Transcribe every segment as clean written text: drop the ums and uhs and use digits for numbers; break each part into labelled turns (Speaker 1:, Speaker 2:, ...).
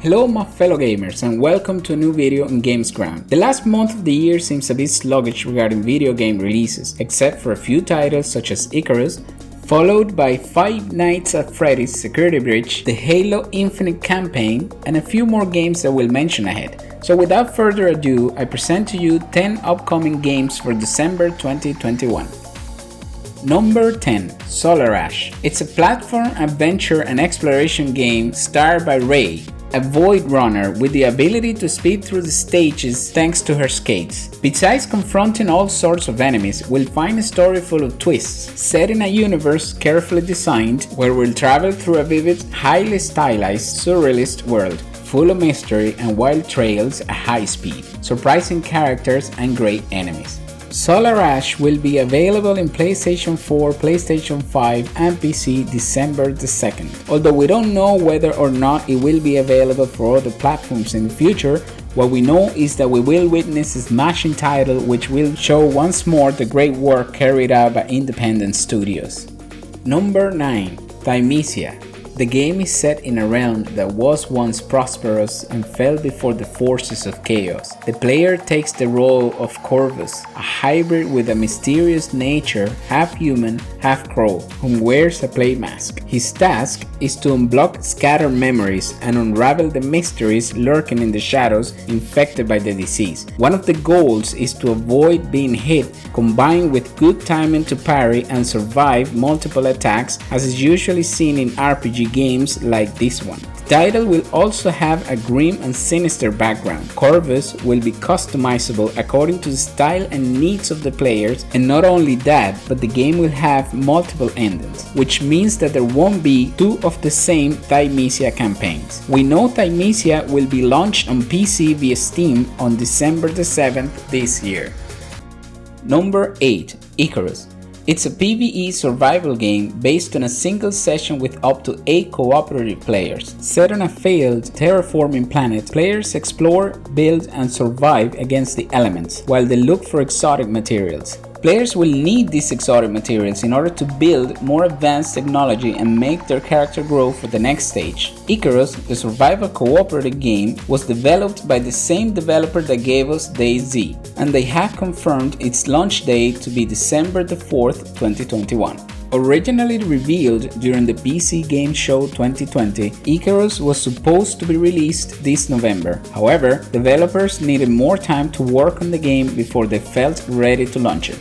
Speaker 1: Hello my fellow gamers and welcome to a new video on Gamesground. The last month of the year seems a bit sluggish regarding video game releases, except for a few titles such as Icarus, followed by Five Nights at Freddy's Security Breach, the Halo Infinite campaign, and a few more games that we'll mention ahead. So without further ado, I present to you 10 upcoming games for December 2021. Number 10. Solar Ash. It's a platform, adventure and exploration game starred by Ray, a void runner with the ability to speed through the stages thanks to her skates. Besides confronting all sorts of enemies, we'll find a story full of twists, set in a universe carefully designed where we'll travel through a vivid, highly stylized, surrealist world, full of mystery and wild trails at high speed, surprising characters and great enemies. Solar Ash will be available in PlayStation 4, PlayStation 5 and PC December the 2nd. Although we don't know whether or not it will be available for other platforms in the future, what we know is that we will witness a smashing title which will show once more the great work carried out by independent studios. Number 9. Thymesia. The game is set in a realm that was once prosperous and fell before the forces of chaos. The player takes the role of Corvus, a hybrid with a mysterious nature, half human, half crow, whom wears a play mask. His task is to unblock scattered memories and unravel the mysteries lurking in the shadows infected by the disease. One of the goals is to avoid being hit, combined with good timing to parry and survive multiple attacks, as is usually seen in RPG games like this one. The title will also have a grim and sinister background. Corvus will be customizable according to the style and needs of the players, and not only that, but the game will have multiple endings, which means that there won't be two of the same Thymesia campaigns. We know Thymesia will be launched on PC via Steam on December the 7th this year. Number 8. Icarus. It's a PvE survival game based on a single session with up to 8 cooperative players. Set on a failed terraforming planet, players explore, build and survive against the elements while they look for exotic materials. Players will need these exotic materials in order to build more advanced technology and make their character grow for the next stage. Icarus, the survival cooperative game, was developed by the same developer that gave us DayZ, and they have confirmed its launch date to be December the 4th, 2021. Originally revealed during the PC Game Show 2020, Icarus was supposed to be released this November. However, developers needed more time to work on the game before they felt ready to launch it.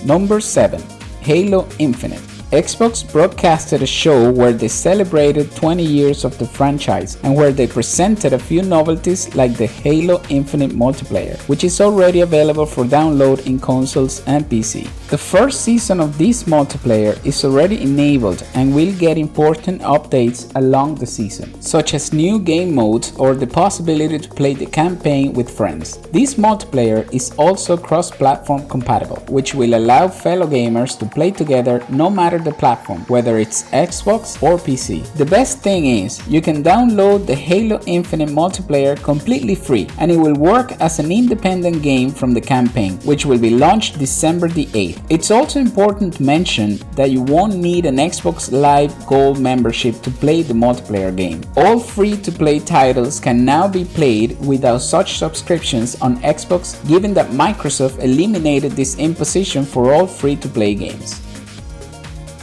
Speaker 1: Number 7. Halo Infinite. Xbox broadcasted a show where they celebrated 20 years of the franchise and where they presented a few novelties like the Halo Infinite multiplayer, which is already available for download in consoles and PC. The first season of this multiplayer is already enabled and will get important updates along the season, such as new game modes or the possibility to play the campaign with friends. This multiplayer is also cross-platform compatible, which will allow fellow gamers to play together no matter the platform, whether it's Xbox or PC. The best thing is, you can download the Halo Infinite multiplayer completely free, and it will work as an independent game from the campaign, which will be launched December the 8th. It's also important to mention that you won't need an Xbox Live Gold membership to play the multiplayer game. All free-to-play titles can now be played without such subscriptions on Xbox, given that Microsoft eliminated this imposition for all free-to-play games.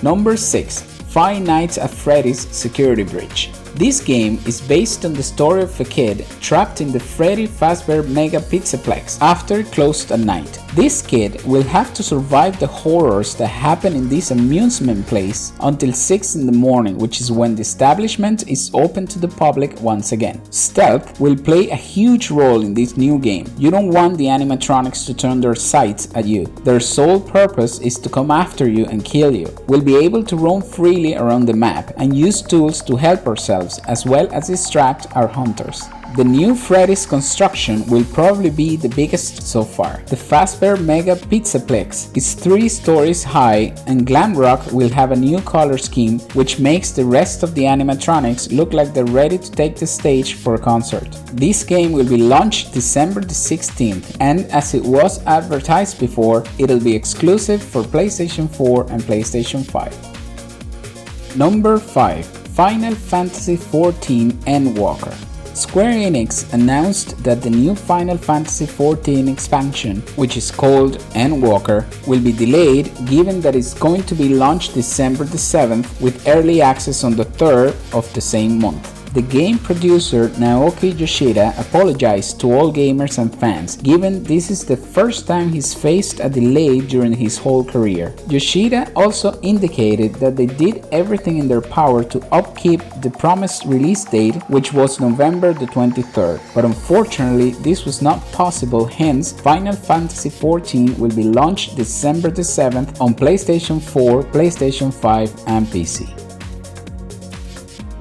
Speaker 1: Number 6. Five Nights at Freddy's Security Breach. This game is based on the story of a kid trapped in the Freddy Fazbear Mega Pizzaplex after closed at night. This kid will have to survive the horrors that happen in this amusement place until 6 in the morning, which is when the establishment is open to the public once again. Stealth will play a huge role in this new game. You don't want the animatronics to turn their sights at you. Their sole purpose is to come after you and kill you. We'll be able to roam freely around the map and use tools to help ourselves as well as distract our hunters. The new Freddy's construction will probably be the biggest so far. The Fazbear Mega Pizzaplex is 3 stories high, and Glam Rock will have a new color scheme which makes the rest of the animatronics look like they're ready to take the stage for a concert. This game will be launched December the 16th, and as it was advertised before, it'll be exclusive for PlayStation 4 and PlayStation 5. Number 5. Final Fantasy XIV Endwalker. Square Enix announced that the new Final Fantasy XIV expansion, which is called Endwalker, will be delayed given that it's going to be launched December the 7th with early access on the 3rd of the same month. The game producer Naoki Yoshida apologized to all gamers and fans, given this is the first time he's faced a delay during his whole career. Yoshida also indicated that they did everything in their power to upkeep the promised release date, which was November the 23rd, but unfortunately this was not possible, hence Final Fantasy XIV will be launched December the 7th on PlayStation 4, PlayStation 5 and PC.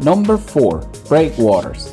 Speaker 1: Number 4. Breakwaters.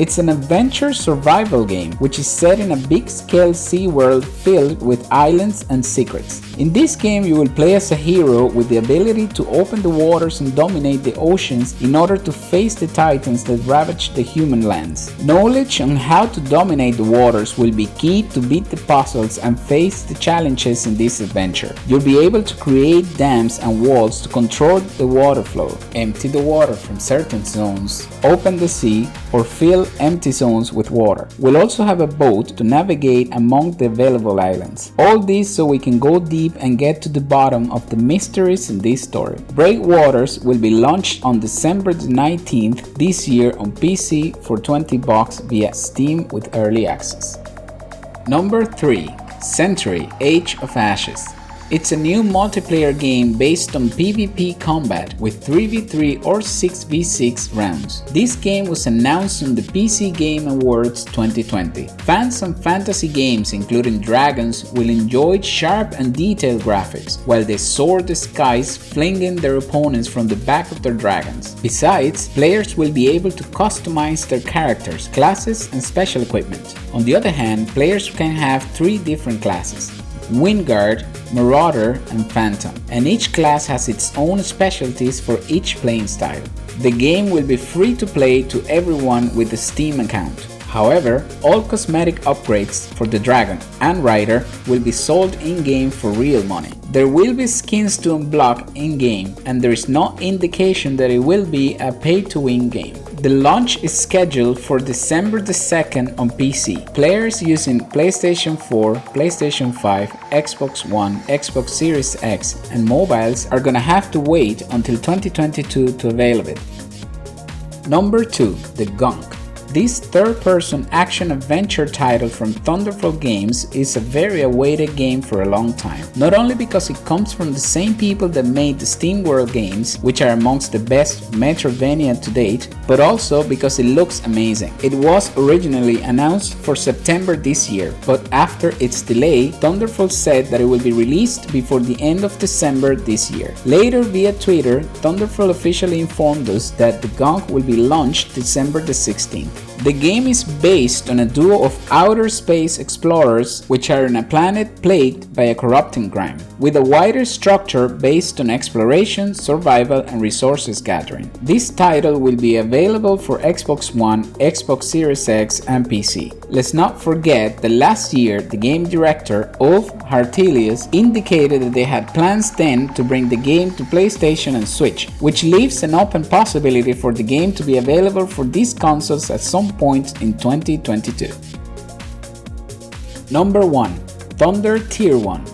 Speaker 1: It's an adventure survival game which is set in a big-scale sea world filled with islands and secrets. In this game you will play as a hero with the ability to open the waters and dominate the oceans in order to face the titans that ravage the human lands. Knowledge on how to dominate the waters will be key to beat the puzzles and face the challenges in this adventure. You'll be able to create dams and walls to control the water flow, empty the water from certain zones, open the sea, or fill empty zones with water. We'll also have a boat to navigate among the available islands. All this so we can go deep and get to the bottom of the mysteries in this story. Breakwaters will be launched on December the 19th this year on PC for $20 via Steam with early access. Number 3. Century: Age of Ashes. It's a new multiplayer game based on PvP combat with 3v3 or 6v6 rounds. This game was announced on the PC Game Awards 2020. Fans of fantasy games including dragons will enjoy sharp and detailed graphics while they soar the skies, flinging their opponents from the back of their dragons. Besides, players will be able to customize their characters, classes and special equipment. On the other hand, players can have 3 different classes: Windguard, Marauder and Phantom, and each class has its own specialties for each playing style. The game will be free to play to everyone with a Steam account. However, all cosmetic upgrades for the Dragon and Rider will be sold in-game for real money. There will be skins to unlock in-game, and there is no indication that it will be a pay-to-win game. The launch is scheduled for December the 2nd on PC. Players using PlayStation 4, PlayStation 5, Xbox One, Xbox Series X and mobiles are gonna have to wait until 2022 to avail of it. Number 2. The Gunk. This third-person action-adventure title from Thunderful Games is a very awaited game for a long time. Not only because it comes from the same people that made the SteamWorld games, which are amongst the best Metroidvania to date, but also because it looks amazing. It was originally announced for September this year, but after its delay, Thunderful said that it will be released before the end of December this year. Later, via Twitter, Thunderful officially informed us that the Gunk will be launched December the 16th. The game is based on a duo of outer space explorers which are on a planet plagued by a corrupting crime, with a wider structure based on exploration, survival and resources gathering. This title will be available for Xbox One, Xbox Series X and PC. Let's not forget that last year the game director Ulf Hartelius indicated that they had plans then to bring the game to PlayStation and Switch, which leaves an open possibility for the game to be available for these consoles at some point in 2022. Number 1. Thunder Tier 1.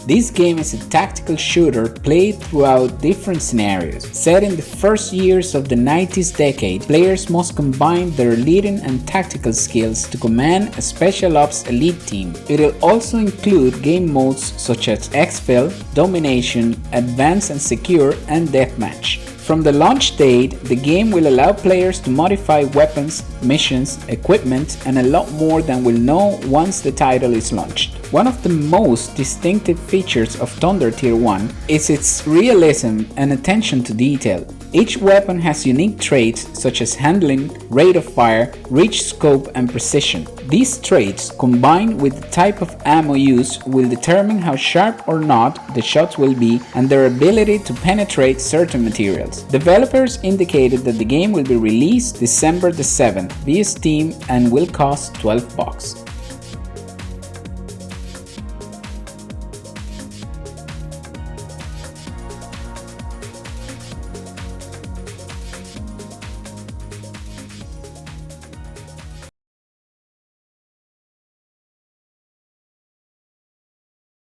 Speaker 1: This game is a tactical shooter played throughout different scenarios. Set in the first years of the 90s decade, players must combine their leading and tactical skills to command a special ops elite team. It will also include game modes such as exfil, domination, advanced and secure, and deathmatch. From the launch date, the game will allow players to modify weapons, missions, equipment, and a lot more than we'll know once the title is launched. One of the most distinctive features of Thunder Tier 1 is its realism and attention to detail. Each weapon has unique traits such as handling, rate of fire, reach, scope, and precision. These traits, combined with the type of ammo used, will determine how sharp or not the shots will be and their ability to penetrate certain materials. Developers indicated that the game will be released December the 7th via Steam and will cost $12.